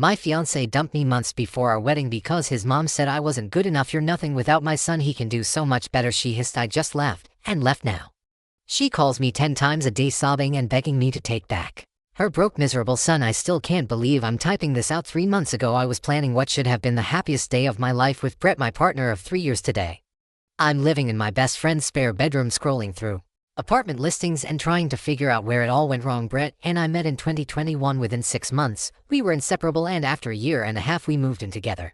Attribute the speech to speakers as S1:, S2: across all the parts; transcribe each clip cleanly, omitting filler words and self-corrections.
S1: My fiancé dumped me months before our wedding because his mom said I wasn't good enough. You're nothing without my son. He can do so much better, she hissed. I just laughed and left now. She calls me 10 times a day sobbing and begging me to take back her broke miserable son. I still can't believe I'm typing this out. 3 months ago I was planning what should have been the happiest day of my life with Brett, my partner of 3 years today. I'm living in my best friend's spare bedroom scrolling through apartment listings and trying to figure out where it all went wrong. Brett and I met in 2021. Within 6 months, we were inseparable, and after a year and a half we moved in together.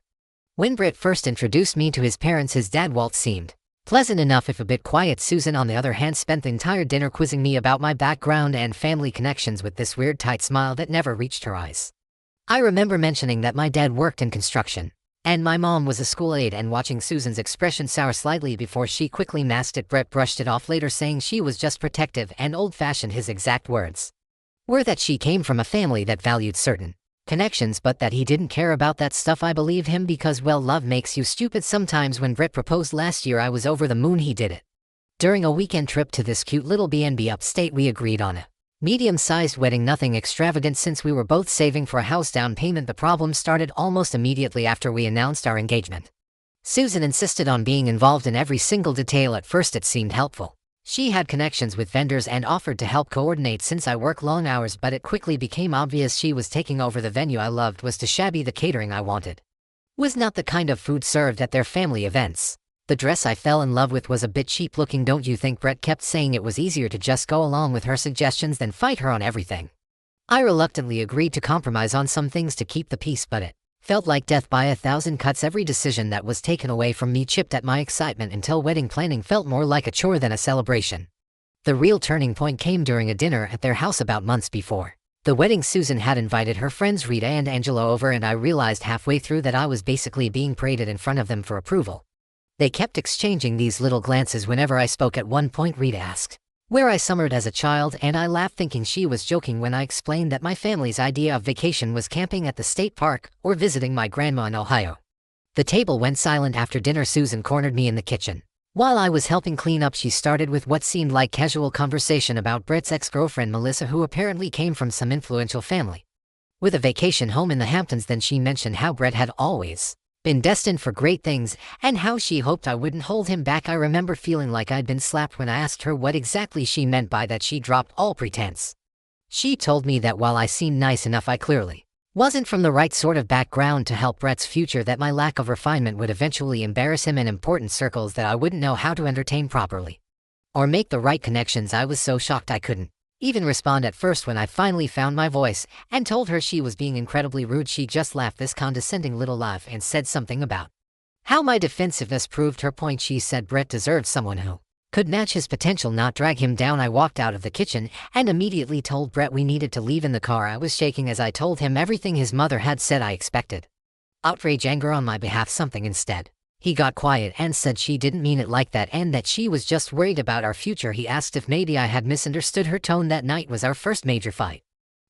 S1: When Brett first introduced me to his parents, his dad Walt seemed pleasant enough if a bit quiet. Susan, on the other hand, spent the entire dinner quizzing me about my background and family connections with this weird tight smile that never reached her eyes. I remember mentioning that my dad worked in construction and my mom was a school aide, and watching Susan's expression sour slightly before she quickly masked it. Brett brushed it off later, saying she was just protective and old-fashioned. His exact words were that she came from a family that valued certain connections, but that he didn't care about that stuff. I believe him because, well, love makes you stupid sometimes. When Brett proposed last year, I was over the moon. He did it during a weekend trip to this cute little B&B upstate. We agreed on a medium-sized wedding, nothing extravagant since we were both saving for a house down payment. The problem started almost immediately after we announced our engagement. Susan insisted on being involved in every single detail. At first it seemed helpful. She had connections with vendors and offered to help coordinate since I work long hours, but it quickly became obvious she was taking over. The venue I loved was too shabby. The catering I wanted was not the kind of food served at their family events. The dress I fell in love with was a bit cheap looking, don't you think? Brett kept saying it was easier to just go along with her suggestions than fight her on everything. I reluctantly agreed to compromise on some things to keep the peace, but it felt like death by 1,000 cuts. Every decision that was taken away from me chipped at my excitement until wedding planning felt more like a chore than a celebration. The real turning point came during a dinner at their house about months before the wedding. Susan had invited her friends Rita and Angela over, and I realized halfway through that I was basically being paraded in front of them for approval. They kept exchanging these little glances whenever I spoke. At one point Rita asked where I summered as a child, and I laughed thinking she was joking when I explained that my family's idea of vacation was camping at the state park or visiting my grandma in Ohio. The table went silent after dinner. Susan cornered me in the kitchen. While I was helping clean up, she started with what seemed like casual conversation about Brett's ex-girlfriend Melissa, who apparently came from some influential family with a vacation home in the Hamptons. Then she mentioned how Brett had always been destined for great things, and how she hoped I wouldn't hold him back. I remember feeling like I'd been slapped when I asked her what exactly she meant by that. She dropped all pretense. She told me that while I seemed nice enough, I clearly wasn't from the right sort of background to help Brett's future, that my lack of refinement would eventually embarrass him in important circles, that I wouldn't know how to entertain properly or make the right connections. I was so shocked I couldn't even respond at first. When I finally found my voice and told her she was being incredibly rude, she just laughed this condescending little laugh and said something about how my defensiveness proved her point. She said Brett deserved someone who could match his potential, not drag him down. I walked out of the kitchen and immediately told Brett we needed to leave. In the car I was shaking as I told him everything his mother had said. I expected outrage, anger on my behalf, something. Instead, he got quiet and said she didn't mean it like that and that she was just worried about our future. He asked if maybe I had misunderstood her tone. That night was our first major fight.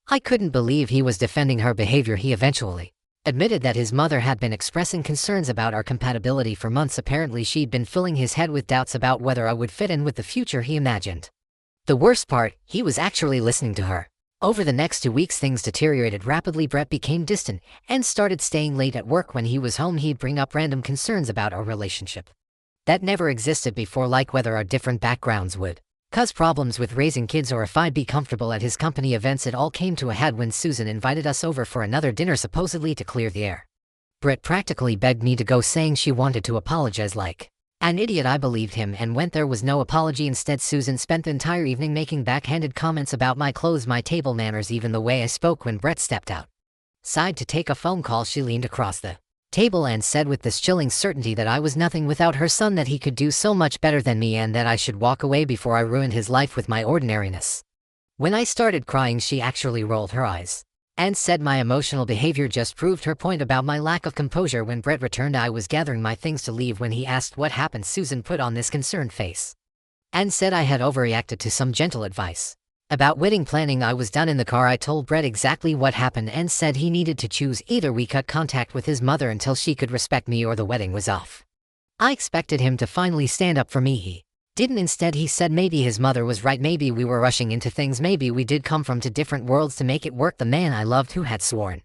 S1: I couldn't believe he was defending her behavior. He eventually admitted that his mother had been expressing concerns about our compatibility for months. Apparently she'd been filling his head with doubts about whether I would fit in with the future he imagined. The worst part, he was actually listening to her. Over the next 2 weeks things deteriorated rapidly. Brett became distant and started staying late at work. When he was home he'd bring up random concerns about our relationship that never existed before, like whether our different backgrounds would cause problems with raising kids or if I'd be comfortable at his company events. It all came to a head when Susan invited us over for another dinner, supposedly to clear the air. Brett practically begged me to go, saying she wanted to apologize. Like an idiot, I believed him and went. There was no apology. Instead, Susan spent the entire evening making backhanded comments about my clothes, my table manners, even the way I spoke. When Brett stepped outside to take a phone call, she leaned across the table and said with this chilling certainty that I was nothing without her son, that he could do so much better than me, and that I should walk away before I ruined his life with my ordinariness. When I started crying, she actually rolled her eyes and said my emotional behavior just proved her point about my lack of composure. When Brett returned, I was gathering my things to leave. When he asked what happened, Susan put on this concerned face and said I had overreacted to some gentle advice about wedding planning. I was done in the car. I told Brett exactly what happened and said he needed to choose: either we cut contact with his mother until she could respect me, or the wedding was off. I expected him to finally stand up for me. He didn't. Instead, he said maybe his mother was right, maybe we were rushing into things, maybe we did come from two different worlds to make it work. The man I loved, who had sworn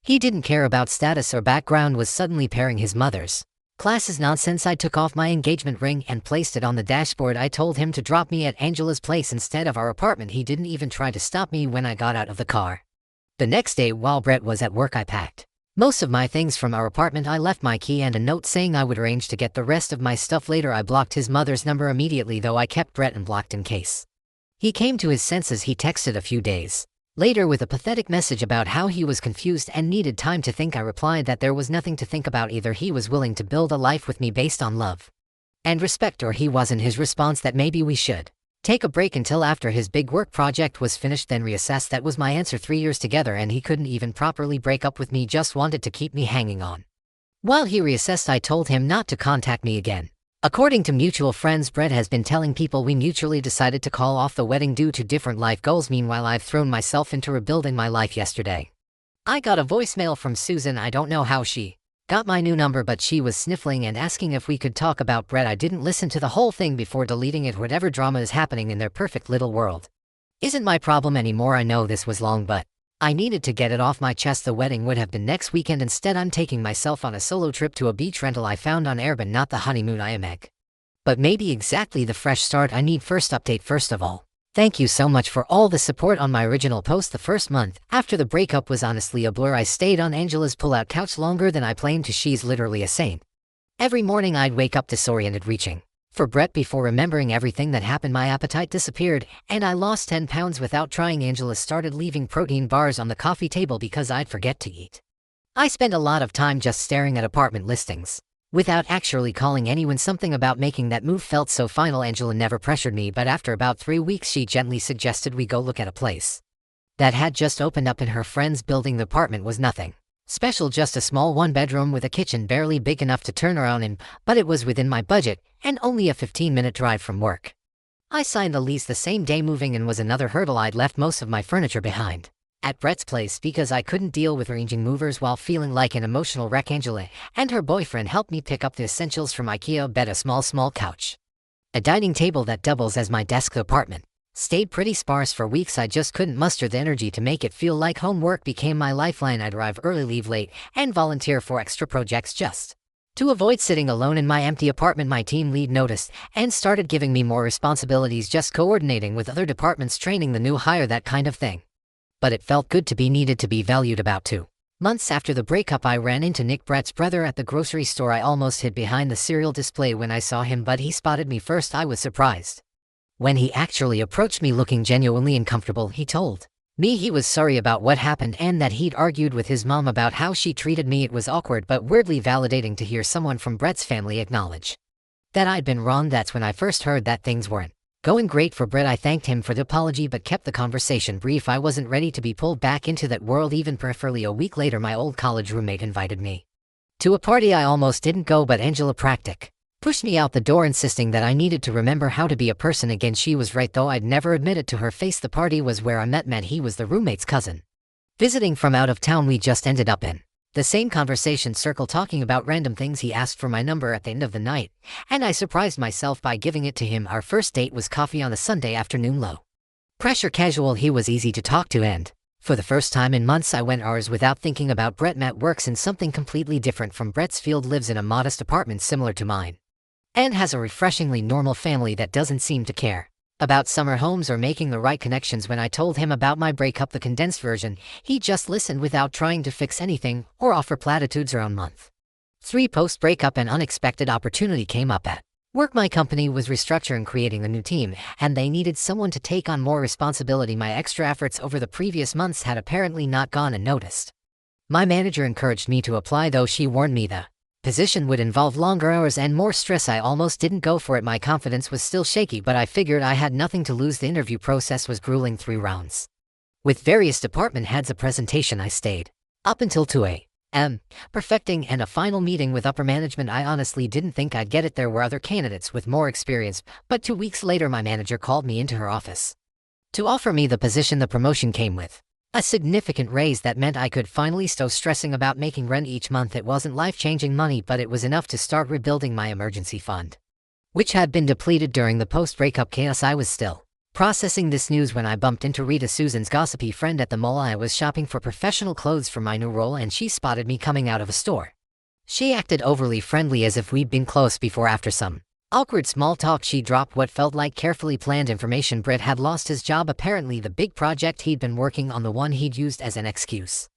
S1: He didn't care about status or background, was suddenly pairing his mother's. Class's nonsense. I took off my engagement ring and placed it on the dashboard. I told him to drop me at Angela's place instead of our apartment. He didn't even try to stop me when I got out of the car. The next day, while Brett was at work, I packed most of my things from our apartment. I left my key and a note saying I would arrange to get the rest of my stuff later. I blocked his mother's number immediately, though I kept Brett unblocked in case he came to his senses. He texted a few days later with a pathetic message about how he was confused and needed time to think. I replied that there was nothing to think about. Either he was willing to build a life with me based on love and respect, or he wasn't. His response that maybe we should take a break until after his big work project was finished, then reassess. That was my answer. 3 years together and he couldn't even properly break up with me, just wanted to keep me hanging on. While he reassessed, I told him not to contact me again. According to mutual friends, Brett has been telling people we mutually decided to call off the wedding due to different life goals. Meanwhile, I've thrown myself into rebuilding my life. Yesterday, I got a voicemail from Susan. I don't know how she got my new number, but she was sniffling and asking if we could talk about Brett. I didn't listen to the whole thing before deleting it. Whatever drama is happening in their perfect little world isn't my problem anymore. I know this was long, but I needed to get it off my chest. The wedding would have been next weekend. Instead, I'm taking myself on a solo trip to a beach rental I found on Airbnb. Not the honeymoon I am egg, but maybe exactly the fresh start I need. First update. First of all, thank you so much for all the support on my original post. The first month after the breakup was honestly a blur. I stayed on Angela's pull-out couch longer than I planned to. She's literally a saint. Every morning I'd wake up disoriented, reaching for Brett before remembering everything that happened. My appetite disappeared, and I lost 10 pounds without trying. Angela started leaving protein bars on the coffee table because I'd forget to eat. I spent a lot of time just staring at apartment listings without actually calling anyone. Something about making that move felt so final. Angela never pressured me, but after about 3 weeks she gently suggested we go look at a place that had just opened up in her friend's building. The apartment was nothing special, just a small 1-bedroom with a kitchen barely big enough to turn around in, but it was within my budget and only a 15-minute drive from work. I signed the lease the same day. Moving in was another hurdle. I'd left most of my furniture behind at Brett's place because I couldn't deal with arranging movers while feeling like an emotional wreck. Angela and her boyfriend helped me pick up the essentials from IKEA: a bed, a small couch, a dining table that doubles as my desk. The apartment stayed pretty sparse for weeks. I just couldn't muster the energy to make it feel like home. Work became my lifeline. I'd arrive early, leave late, and volunteer for extra projects just to avoid sitting alone in my empty apartment. My team lead noticed and started giving me more responsibilities, just coordinating with other departments, training the new hire, that kind of thing. But it felt good to be needed, to be valued. About 2 months after the breakup, I ran into Nick, Brett's brother, at the grocery store. I almost hid behind the cereal display when I saw him, but he spotted me first. I was surprised when he actually approached me looking genuinely uncomfortable. He told me he was sorry about what happened and that he'd argued with his mom about how she treated me. It was awkward but weirdly validating to hear someone from Brett's family acknowledge that I'd been wrong. That's when I first heard that things weren't going great for Brett. I thanked him for the apology but kept the conversation brief. I wasn't ready to be pulled back into that world even peripherally. A week later, my old college roommate invited me to a party. I almost didn't go, but Angela Practic pushed me out the door, insisting that I needed to remember how to be a person again. She was right, though I'd never admit it to her face. The party was where I met Matt. He was the roommate's cousin, visiting from out of town. We just ended up in the same conversation circle, talking about random things. He asked for my number at the end of the night, and I surprised myself by giving it to him. Our first date was coffee on a Sunday afternoon. Low pressure, casual. He was easy to talk to, and for the first time in months I went hours without thinking about Brett. Matt works in something completely different from Brett's field, lives in a modest apartment similar to mine, and has a refreshingly normal family that doesn't seem to care about summer homes or making the right connections. When I told him about my breakup, the condensed version, he just listened without trying to fix anything or offer platitudes. Around month 3 post-breakup, an unexpected opportunity came up at work. My company was restructuring, creating a new team, and they needed someone to take on more responsibility. My extra efforts over the previous months had apparently not gone unnoticed. My manager encouraged me to apply, though she warned me the position would involve longer hours and more stress. I almost didn't go for it. My confidence was still shaky, but I figured I had nothing to lose. The interview process was grueling. 3 rounds with various department heads, a presentation. I stayed up until 2 a.m. perfecting, and a final meeting with upper management. I honestly didn't think I'd get it. There were other candidates with more experience, but 2 weeks later my manager called me into her office to offer me the position. The promotion came with a significant raise that meant I could finally stop stressing about making rent each month. It wasn't life-changing money, but it was enough to start rebuilding my emergency fund, which had been depleted during the post-breakup chaos. I was still Processing this news when I bumped into Rita, Susan's gossipy friend, at the mall. I was shopping for professional clothes for my new role and she spotted me coming out of a store. She acted overly friendly as if we'd been close before. After some awkward small talk, she dropped what felt like carefully planned information. Brett had lost his job, apparently the big project he'd been working on, the one he'd used as an excuse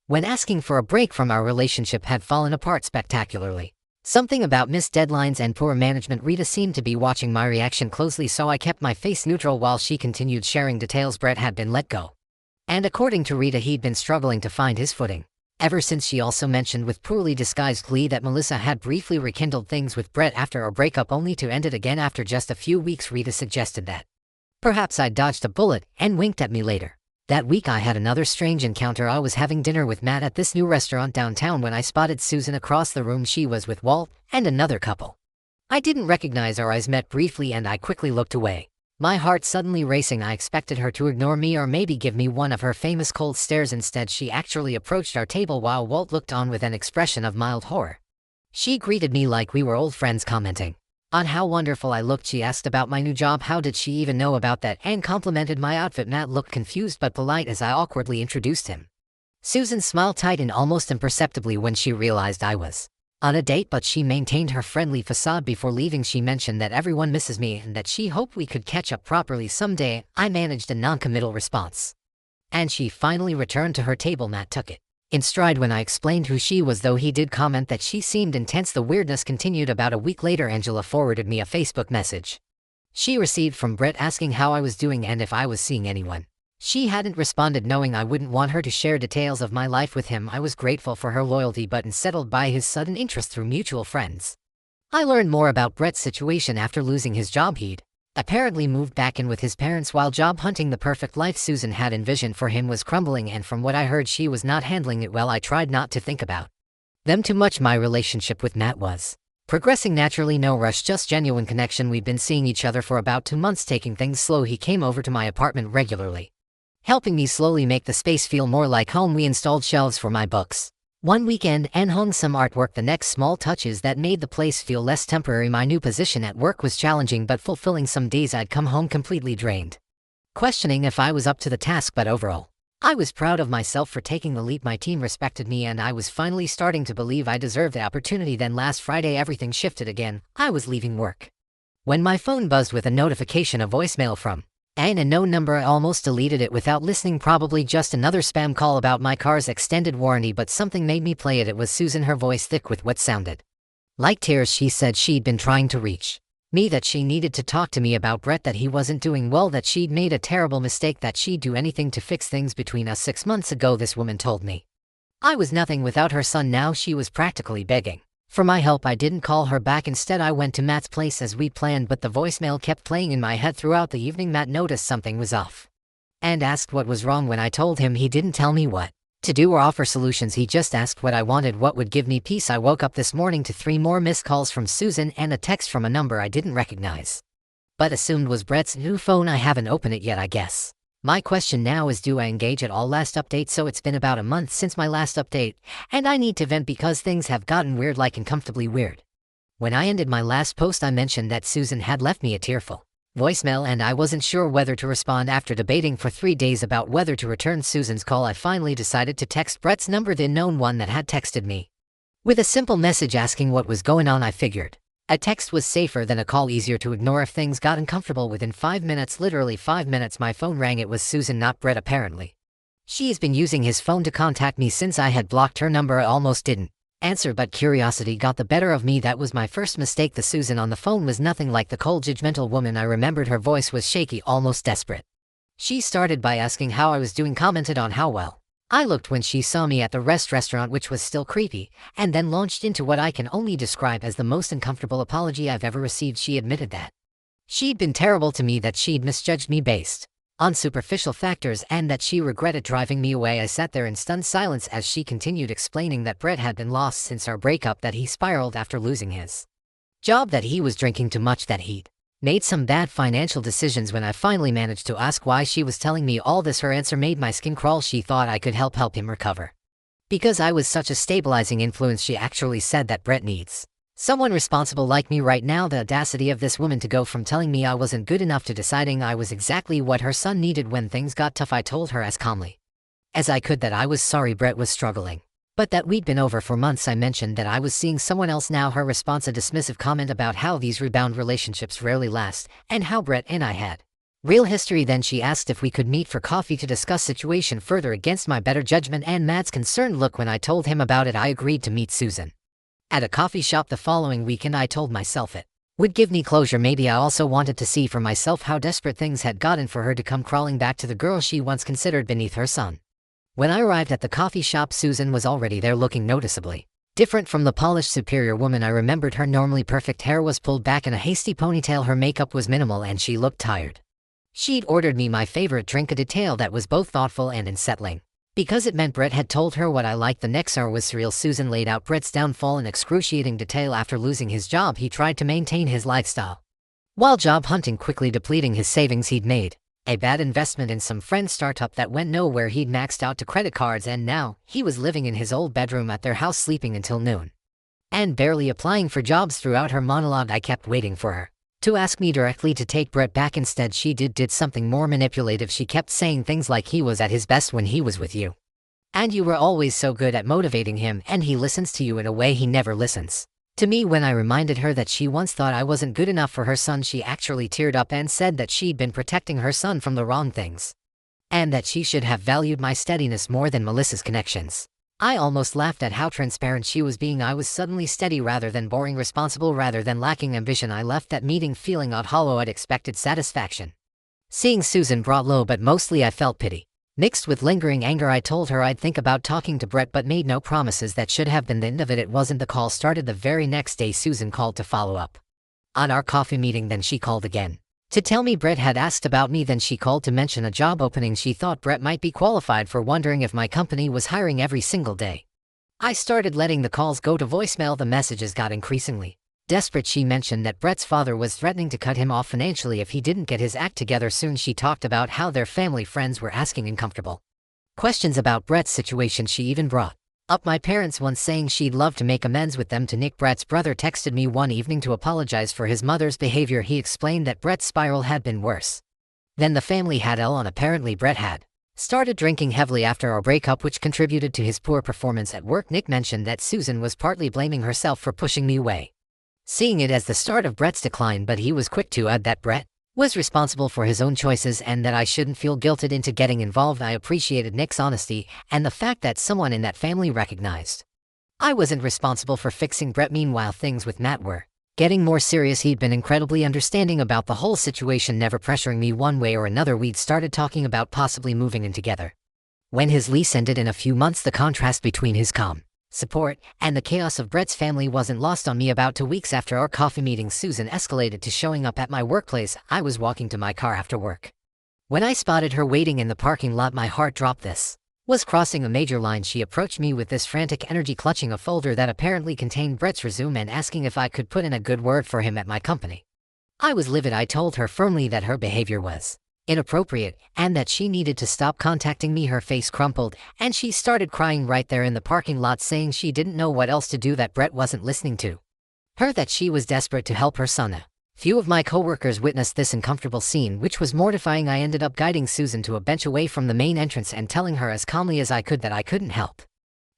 S1: when asking for a break from our relationship, had fallen apart spectacularly. Something about missed deadlines and poor management. Rita seemed to be watching my reaction closely, so I kept my face neutral while she continued sharing details. Brett had been let go, and according to Rita, he'd been struggling to find his footing ever since. She also mentioned with poorly disguised glee that Melissa had briefly rekindled things with Brett after a breakup, only to end it again after just a few weeks. Rita suggested that perhaps I'd dodged a bullet and winked at me later. That week I had another strange encounter. I was having dinner with Matt at this new restaurant downtown when I spotted Susan across the room. She was with Walt and another couple. I didn't recognize. Our eyes met briefly and I quickly looked away, my heart suddenly racing. I expected her to ignore me or maybe give me one of her famous cold stares. Instead, she actually approached our table while Walt looked on with an expression of mild horror. She greeted me like we were old friends, commenting on how wonderful I looked. She asked about my new job, how did she even know about that, and complimented my outfit. Matt looked confused but polite as I awkwardly introduced him. Susan smiled tightened almost imperceptibly when she realized I was on a date, but she maintained her friendly facade. Before leaving, she mentioned that everyone misses me and that she hoped we could catch up properly someday. I managed a non-committal response, and she finally returned to her table. Matt took it in stride when I explained who she was, though he did comment that she seemed intense. The weirdness continued. About a week later, Angela forwarded me a Facebook message she received from Brett asking how I was doing and if I was seeing anyone. She hadn't responded, knowing I wouldn't want her to share details of my life with him. I was grateful for her loyalty but unsettled by his sudden interest through mutual friends. I learned more about Brett's situation after losing his job. He'd apparently moved back in with his parents while job hunting. The perfect life Susan had envisioned for him was crumbling, and from what I heard, she was not handling it well. I tried not to think about them too much. My relationship with Matt was progressing naturally, no rush, just genuine connection. We'd been seeing each other for about 2 months, taking things slow. He came over to my apartment regularly, helping me slowly make the space feel more like home. We installed shelves for my books one weekend and hung some artwork the next, small touches that made the place feel less temporary. My new position at work was challenging but fulfilling. Some days I'd come home completely drained, questioning if I was up to the task, but overall, I was proud of myself for taking the leap. My team respected me and I was finally starting to believe I deserved the opportunity. Then last Friday everything shifted again. I was leaving work when my phone buzzed with a notification, a voicemail from an unknown number. I almost deleted it without listening, probably just another spam call about my car's extended warranty, but something made me play it. It was Susan, her voice thick with what sounded like tears. She said she'd been trying to reach me, that she needed to talk to me about Brett, that he wasn't doing well, that she'd made a terrible mistake, that she'd do anything to fix things between us. 6 months ago, this woman told me I was nothing without her son. Now she was practically begging for my help. I didn't call her back. Instead, I went to Matt's place as we planned, but the voicemail kept playing in my head throughout the evening. Matt noticed something was off and asked what was wrong. When I told him, he didn't tell me what to do or offer solutions. He just asked what I wanted, what would give me peace. I woke up this morning to 3 more missed calls from Susan and a text from a number I didn't recognize, but assumed was Brett's new phone. I haven't opened it yet, I guess. My question now is, do I engage at all? Last update. So it's been about a month since my last update, and I need to vent because things have gotten weird, like uncomfortably weird. When I ended my last post, I mentioned that Susan had left me a tearful voicemail and I wasn't sure whether to respond. After debating for 3 days about whether to return Susan's call, I finally decided to text Brett's number, the unknown one that had texted me, with a simple message asking what was going on. I figured a text was safer than a call, easier to ignore if things got uncomfortable. Within 5 minutes, literally 5 minutes, my phone rang. It was Susan, not Brett. Apparently, she's been using his phone to contact me since I had blocked her number. I almost didn't answer, but curiosity got the better of me. That was my first mistake. The Susan on the phone was nothing like the cold, judgmental woman I remembered. Her voice was shaky, almost desperate. She started by asking how I was doing, commented on how well I looked when she saw me at the restaurant, which was still creepy, and then launched into what I can only describe as the most uncomfortable apology I've ever received. She admitted that she'd been terrible to me, that she'd misjudged me based on superficial factors, and that she regretted driving me away. I sat there in stunned silence as she continued explaining that Brett had been lost since our breakup, that he spiraled after losing his job, that he was drinking too much, that he'd made some bad financial decisions. When I finally managed to ask why she was telling me all this, her answer made my skin crawl. She thought I could help him recover because I was such a stabilizing influence. She actually said that Brett needs Someone responsible like me right now, the audacity of this woman to go from telling me I wasn't good enough to deciding I was exactly what her son needed when things got tough. I told her as calmly as I could that I was sorry Brett was struggling, but that we'd been over for months. I mentioned that I was seeing someone else now. Her response, a dismissive comment about how these rebound relationships rarely last and how Brett and I had real history. Then she asked if we could meet for coffee to discuss situation further against my better judgment and Matt's concerned look. When I told him about it, I agreed to meet Susan at a coffee shop the following weekend. I told myself it would give me closure. Maybe I also wanted to see for myself how desperate things had gotten for her to come crawling back to the girl she once considered beneath her son. When I arrived at the coffee shop, Susan was already there, looking noticeably different from the polished superior woman I remembered. Her normally perfect hair was pulled back in a hasty ponytail, her makeup was minimal, and she looked tired. She'd ordered me my favorite drink, a detail that was both thoughtful and unsettling, because it meant Brett had told her what I liked. The next hour was surreal. Susan laid out Brett's downfall in excruciating detail. After losing his job, he tried to maintain his lifestyle while job hunting, quickly depleting his savings. He'd made a bad investment in some friend's startup that went nowhere. He'd maxed out to credit cards, and now he was living in his old bedroom at their house, sleeping until noon and barely applying for jobs. Throughout her monologue, I kept waiting for her to ask me directly to take Brett back. Instead, she did something more manipulative. She kept saying things like he was at his best when he was with you, and you were always so good at motivating him, and he listens to you in a way he never listens to me. When I reminded her that she once thought I wasn't good enough for her son, she actually teared up and said that she'd been protecting her son from the wrong things, and that she should have valued my steadiness more than Melissa's connections. I almost laughed at how transparent she was being. I was suddenly steady rather than boring, responsible rather than lacking ambition. I left that meeting feeling odd, hollow. I'd expected satisfaction seeing Susan brought low, but mostly I felt pity mixed with lingering anger. I told her I'd think about talking to Brett, but made no promises. That should have been the end of it. It wasn't. The call started the very next day. Susan called to follow up on our coffee meeting. Then she called again to tell me Brett had asked about me. Then she called to mention a job opening she thought Brett might be qualified for, wondering if my company was hiring every single day. I started letting the calls go to voicemail. The messages got increasingly desperate. She mentioned that Brett's father was threatening to cut him off financially if he didn't get his act together soon. She talked about how their family friends were asking uncomfortable questions about Brett's situation. She even brought up my parents once, saying she'd love to make amends with them. To Nick, Brett's brother, texted me one evening to apologize for his mother's behavior. He explained that Brett's spiral had been worse than the family had on. Apparently Brett had started drinking heavily after our breakup, which contributed to his poor performance at work. Nick mentioned that Susan was partly blaming herself for pushing me away, seeing it as the start of Brett's decline, but he was quick to add that Brett was responsible for his own choices and that I shouldn't feel guilted into getting involved. I appreciated Nick's honesty and the fact that someone in that family recognized I wasn't responsible for fixing Brett. Meanwhile, things with Matt were getting more serious. He'd been incredibly understanding about the whole situation, never pressuring me one way or another. We'd started talking about possibly moving in together when his lease ended in a few months. The contrast between his calm support and the chaos of Brett's family wasn't lost on me. About 2 weeks after our coffee meeting, Susan escalated to showing up at my workplace. I was walking to my car after work when I spotted her waiting in the parking lot. My heart dropped. This was crossing a major line. She approached me with this frantic energy, clutching a folder that apparently contained Brett's resume and asking if I could put in a good word for him at my company. I was livid. I told her firmly that her behavior was inappropriate and that she needed to stop contacting me. Her face crumpled and she started crying right there in the parking lot, saying she didn't know what else to do, that Brett wasn't listening to her, that she was desperate to help her son. A few of my coworkers witnessed this uncomfortable scene, which was mortifying. I ended up guiding Susan to a bench away from the main entrance and telling her as calmly as I could that I couldn't help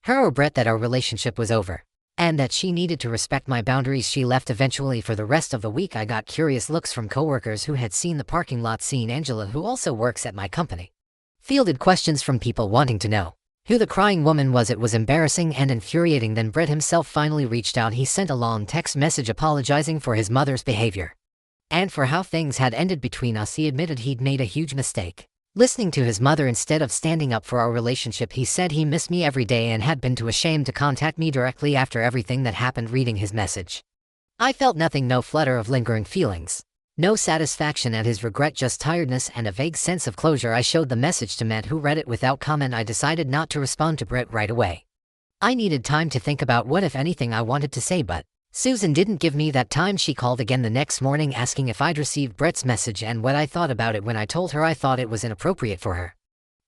S1: her or Brett, that our relationship was over and that she needed to respect my boundaries. She left eventually. For the rest of the week, I got curious looks from coworkers who had seen the parking lot scene. Angela, who also works at my company, fielded questions from people wanting to know who the crying woman was. It was embarrassing and infuriating. Then Brett himself finally reached out. He sent a long text message apologizing for his mother's behavior and for how things had ended between us. He admitted he'd made a huge mistake listening to his mother instead of standing up for our relationship. He said he missed me every day and had been too ashamed to contact me directly after everything that happened. Reading his message, I felt nothing, no flutter of lingering feelings, no satisfaction at his regret, just tiredness and a vague sense of closure. I showed the message to Matt, who read it without comment. I decided not to respond to Brett right away. I needed time to think about what, if anything, I wanted to say, but Susan didn't give me that time. She called again the next morning asking if I'd received Brett's message and what I thought about it. When I told her I thought it was inappropriate for her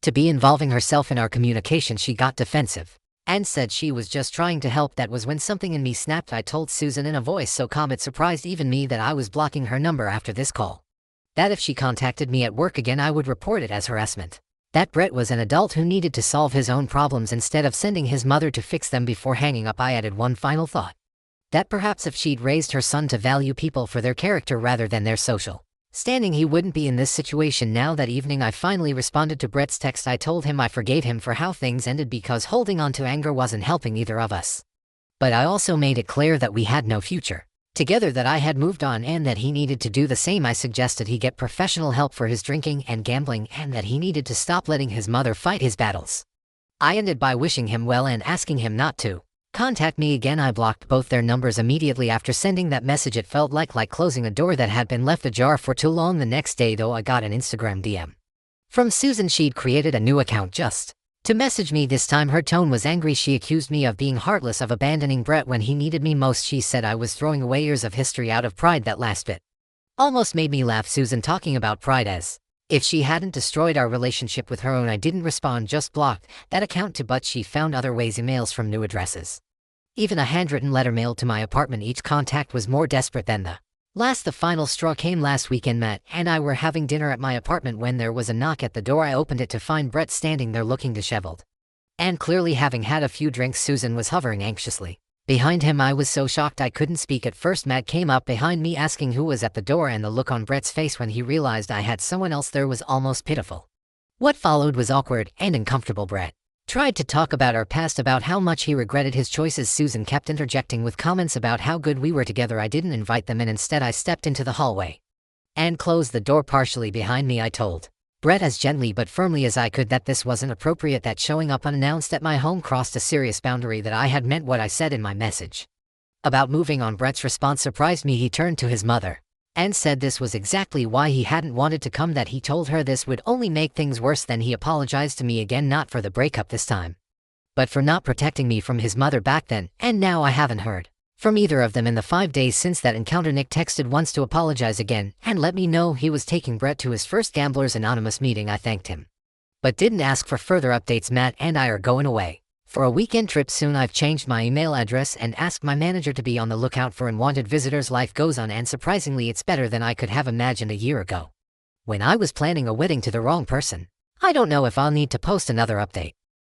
S1: to be involving herself in our communication, she got defensive. and said she was just trying to help. That was when something in me snapped. I told Susan in a voice so calm it surprised even me that I was blocking her number after this call. That if she contacted me at work again I would report it as harassment. That Brett was an adult who needed to solve his own problems instead of sending his mother to fix them. Before hanging up I added one final thought. That perhaps if she'd raised her son to value people for their character rather than their social standing he wouldn't be in this situation now. That evening I finally responded to Brett's text. I told him I forgave him for how things ended because holding on to anger wasn't helping either of us. But I also made it clear that we had no future together, that I had moved on and that he needed to do the same. I suggested he get professional help for his drinking and gambling and that he needed to stop letting his mother fight his battles. I ended by wishing him well and asking him not to contact me again. I blocked both their numbers immediately after sending that message. It felt like closing a door that had been left ajar for too long. The next day though I got an Instagram DM from Susan. She'd created a new account just to message me. This time her tone was angry. She accused me of being heartless, of abandoning Brett when he needed me most. She said I was throwing away years of history out of pride. That last bit almost made me laugh. Susan talking about pride as if she hadn't destroyed our relationship with her own. I didn't respond, just blocked that account too, but she found other ways, emails from new addresses, even a handwritten letter mailed to my apartment. Each contact was more desperate than the last. The final straw came last weekend. Matt and I were having dinner at my apartment when there was a knock at the door. I opened it to find Brett standing there looking disheveled and clearly having had a few drinks. Susan was hovering anxiously behind him. I was so shocked I couldn't speak at first. Matt came up behind me asking who was at the door, and the look on Brett's face when he realized I had someone else there was almost pitiful. What followed was awkward and uncomfortable. Brett tried to talk about our past, about how much he regretted his choices. Susan kept interjecting with comments about how good we were together. I didn't invite them in. Instead I stepped into the hallway and closed the door partially behind me. I told Brett as gently but firmly as I could that this wasn't appropriate, that showing up unannounced at my home crossed a serious boundary, that I had meant what I said in my message about moving on. Brett's response surprised me. He turned to his mother and said this was exactly why he hadn't wanted to come, that he told her this would only make things worse. Then he apologized to me again, not for the breakup this time, but for not protecting me from his mother back then. And now I haven't heard from either of them in the 5 days since that encounter. Nick texted once to apologize again and let me know he was taking Brett to his first Gamblers Anonymous meeting. I thanked him, but didn't ask for further updates. Matt and I are going away for a weekend trip soon. I've changed my email address and asked my manager to be on the lookout for unwanted visitors. Life goes on, and surprisingly it's better than I could have imagined a year ago when I was planning a wedding to the wrong person. I don't know if I'll need to post another update